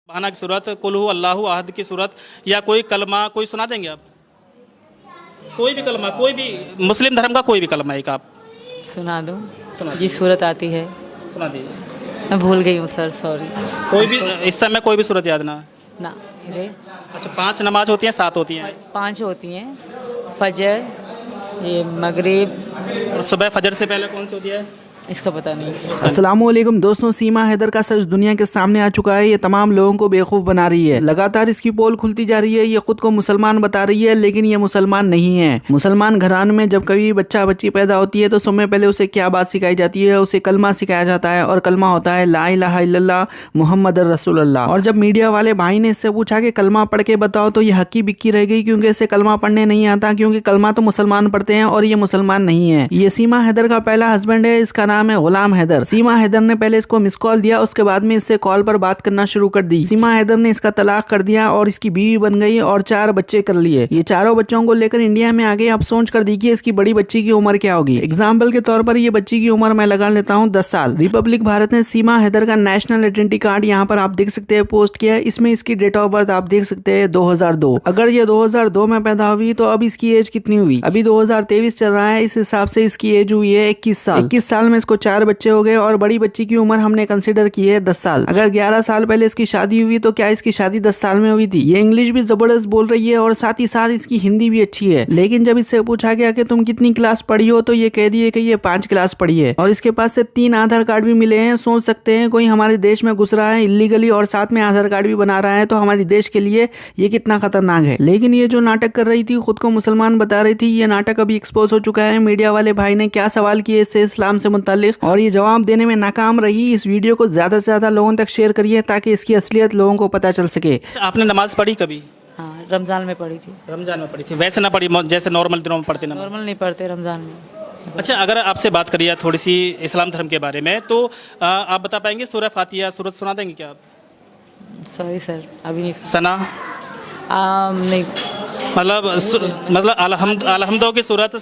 सुबहाना की सूरत, कुल हु अल्लाहु अहद की सूरत या कोई कलमा कोई सुना देंगे आप? कोई भी कलमा, कोई भी मुस्लिम धर्म का कोई भी कलमा एक आप सुना दूँ? सुना जी सूरत आती है, सुना दीजिए। मैं भूल गई हूँ सर, सॉरी। कोई भी इस समय कोई भी सूरत याद ना? ना रे, अच्छा, 5 नमाज होती हैं, 7 होती हैं? 5 होती हैं, फजर, ये मगरिब, और सुबह फजर से पहले कौन सी होती है? इसका पता नहीं। अस्सलामुअलैकुम दोस्तों, सीमा हैदर का सच दुनिया के सामने आ चुका है। ये तमाम लोगों को बेवकूफ़ बना रही है। लगातार इसकी पोल खुलती जा रही है। ये खुद को मुसलमान बता रही है, लेकिन ये मुसलमान नहीं है। मुसलमान घराने में जब कभी बच्चा बच्ची पैदा होती है तो समय पहले उसे क्या बात सिखाई जाती है? उसे कलमा सिखाया जाता है, और कलमा होता है ला इलाहा इल्लल्लाह मुहम्मद रसूलुल्लाह। और जब मीडिया वाले भाई ने इससे पूछा कि कलमा पढ़ के बताओ, तो ये हक्की बिक्की रह गई, क्योंकि इसे कलमा पढ़ने नहीं आता, क्योंकि कलमा तो मुसलमान पढ़ते हैं और ये मुसलमान नहीं है। ये सीमा हैदर का पहला हस्बैंड है, इसका नाम है गुलाम हैदर। सीमा हैदर ने पहले इसको मिस कॉल दिया, उसके बाद में इससे कॉल पर बात करना शुरू कर दी। सीमा हैदर ने इसका तलाक कर दिया और इसकी बीवी बन गई और 4 बच्चे कर लिए। ये चारों बच्चों को लेकर इंडिया में आ गई। अब सोच कर देखिए इसकी बड़ी बच्ची की उम्र क्या होगी। एग्जाम्पल के तौर पर ये बच्ची की उम्र मैं लगा लेता हूँ 10 साल। रिपब्लिक भारत ने सीमा हैदर का नेशनल आइडेंटिटी कार्ड यहाँ पर आप देख सकते हैं पोस्ट किया है। इसमें इसकी डेट ऑफ बर्थ आप देख सकते हैं 2002। अगर ये 2002 में पैदा हुई तो अब इसकी एज कितनी हुई? अभी 2023 चल रहा है, इस हिसाब से इसकी एज हुई है 21 साल। 21 साल में इसको 4 बच्चे हो गए और बड़ी बच्ची की उम्र हमने कंसीडर की है 10 साल। अगर 11 साल पहले इसकी शादी हुई तो क्या इसकी शादी 10 साल में हुई थी? ये इंग्लिश भी जबरदस्त बोल रही है और साथ ही साथ इसकी हिंदी भी अच्छी है। लेकिन जब इससे पूछा गया कि तुम कितनी क्लास पढ़ी हो, तो ये कह दिए कि ये 5 क्लास पढ़ी है। और इसके पास से 3 आधार कार्ड भी मिले हैं। सोच सकते हैं कोई हमारे देश में घुस रहा है इलीगली और साथ में आधार कार्ड भी बना रहा है, तो हमारे देश के लिए ये कितना खतरनाक है। लेकिन ये जो नाटक कर रही थी, खुद को मुसलमान बता रही थी, ये नाटक अभी एक्सपोज हो चुका है। मीडिया वाले भाई ने क्या सवाल किए इससे इस्लाम से मुतालिक, और ये जवाब देने में नाकाम रही। इस वीडियो को ज्यादा से ज्यादा लोगों तक शेयर करिए ताकि इसकी असलियत लोगों को पता चल सके। अच्छा, आपने नमाज पढ़ी कभी? हाँ, रमज़ान में पढ़ी थी। रमजान में पढ़ी थी, वैसे ना पढ़ी जैसे नॉर्मल दिनों में पढ़ते नमाज? नॉर्मल नहीं पढ़ते रमज़ान में। अच्छा, अगर आपसे बात करिए थोड़ी सी इस्लाम धर्म के बारे में, तो आप बता पाएंगे सूरह फातिहा सूरत सुना देंगे क्या आप? सॉरी सर, अभी नहीं सना नहीं। मतलब अलहम्दो की सूरत,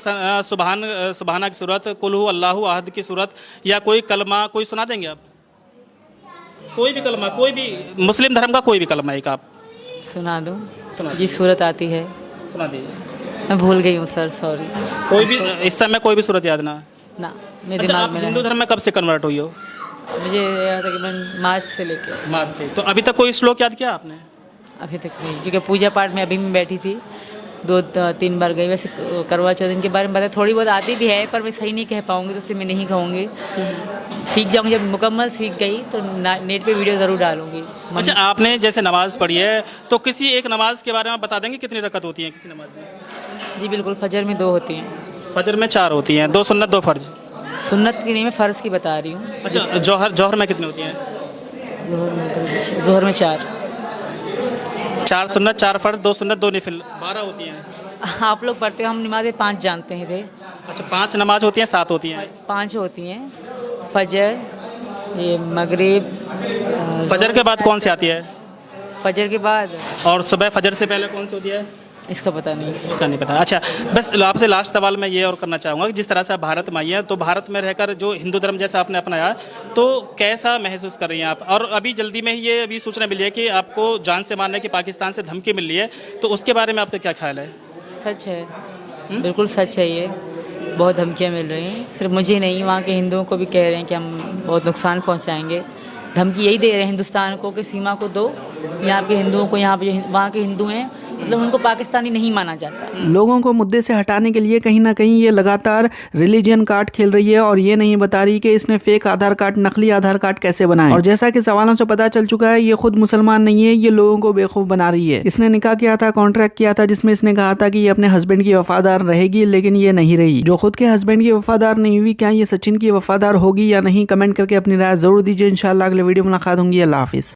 सुबहाना की सूरत, कुल हु अल्लाहु अहद की सूरत या कोई कलमा कोई सुना देंगे आप? कोई भी कलमा, कोई भी मुस्लिम धर्म का कोई भी कलमा एक आप सुना दूँ? सुना जी सूरत आती है, सुना दीजिए। मैं भूल गई हूँ सर, सॉरी। कोई भी इस समय कोई भी सूरत याद ना? ना, मेरे अच्छा, दिमाग आप में हिंदू धर्म में कब से कन्वर्ट हुई हो? मुझे याद है कि मैं मार्च से लेकर मार्च से। तो अभी तक कोई श्लोक याद किया आपने? अभी तक नहीं, क्योंकि पूजा पाठ में अभी मैं बैठी थी, 2-3 बार गई। वैसे करवा चौथ इनके बारे में पता थोड़ी बहुत आती भी है, पर मैं सही नहीं कह पाऊँगी, तो इसलिए मैं नहीं कहूँगी। सीख जाऊँगी, जब मुकम्मल सीख गई तो नेट पे वीडियो ज़रूर डालूँगी। अच्छा, आपने जैसे नमाज पढ़ी है, तो किसी एक नमाज के बारे में बता देंगे कितनी रकत होती है किसी नमाज में? जी बिल्कुल, फजर में 2 होती हैं। फजर में 4 होती हैं, 2 सुन्नत 2 फर्ज। सुन्नत की नहीं, मैं फ़र्ज़ की बता रही हूँ। अच्छा, जौहर में कितनी होती हैं? ज़ोहर में 4। 4 सुन्नत 4 फर्ज 2 सुन्नत 2 नफिल, 12 होती हैं। आप लोग पढ़ते हो, हम नमाज़ें 5 जानते हैं थे। अच्छा, 5 नमाज होती हैं, 7 होती हैं? 5 होती हैं, फजर, ये मगरिब। फजर के बाद कौन सी आती है? फजर के बाद, और सुबह फजर से पहले कौन सी होती है? इसका पता नहीं। इसका नहीं पता। अच्छा, बस आपसे लास्ट सवाल मैं ये और करना चाहूँगा कि जिस तरह से आप भारत में आई हैं, तो भारत में रहकर जो हिंदू धर्म जैसा आपने अपनाया, तो कैसा महसूस कर रही हैं आप? और अभी जल्दी में ही ये अभी सूचना मिली है कि आपको जान से मारने की पाकिस्तान से धमकी मिल रही है, तो उसके बारे में आपका क्या ख्याल है? सच है, बिल्कुल सच है। ये बहुत धमकियाँ मिल रही हैं, सिर्फ मुझे नहीं, वहाँ के हिंदुओं को भी कह रहे हैं कि हम बहुत नुकसान पहुँचाएंगे। धमकी यही दे रहे हैं हिंदुस्तान को कि सीमा को दो, यहाँ के हिंदुओं को, यहाँ पे वहाँ के हिंदू हैं, मतलब उनको पाकिस्तानी नहीं माना जाता। लोगों को मुद्दे से हटाने के लिए कहीं ना कहीं ये लगातार रिलीजियन कार्ड खेल रही है और ये नहीं बता रही कि इसने फेक आधार कार्ड, नकली आधार कार्ड कैसे बनाए। और जैसा कि सवालों से पता चल चुका है, ये खुद मुसलमान नहीं है, ये लोगों को बेवकूफ बना रही है। इसने निकाह किया था, कॉन्ट्रैक्ट किया था, जिसमें इसने कहा था कि ये अपने हस्बैंड की वफादार रहेगी, लेकिन ये नहीं रही। जो खुद के हस्बैंड की वफादार नहीं हुई, क्या ये सचिन की वफादार होगी या नहीं? कमेंट करके अपनी राय जरूर दीजिए। इंशाल्लाह अगले वीडियो मुलाकात होंगी। अल्लाह हाफिज।